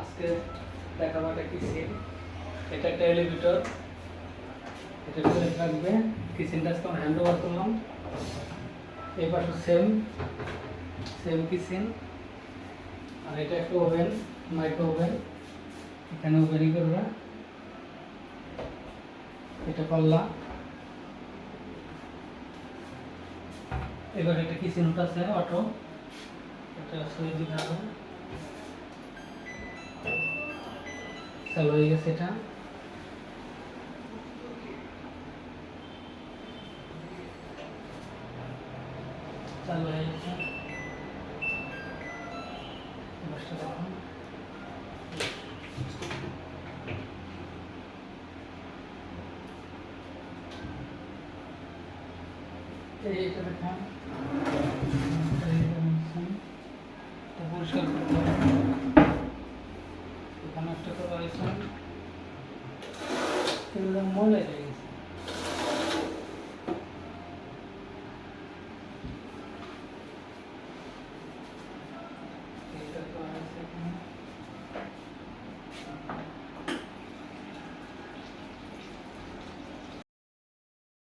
আজকে দেখাবো একটা কিচেন। এটা একটা এলিভেটর, এটা টয়লেট লাগবে। কিচেনটা আজকে আমরা হ্যান্ড ওভার করলাম। এই পাশে সেম কিচেন। আর এটা একটা ওভেন, মাইক্রো ওভেন, এখানে ওভেনই করবে। এটা পাল্লা। এবার একটা কিচেন হুড আছে অটো, এটা সুইচ দিতে হবে, চালু হয়ে গেছে। এটা চালু হয়ে গেছে। বাসটা দেখুন, এইটা দেখুন, এটা পরিষ্কার করতে হবে। এখানে একটা করে রয়েছে, এগুলো ময়লা হয়ে গেছে।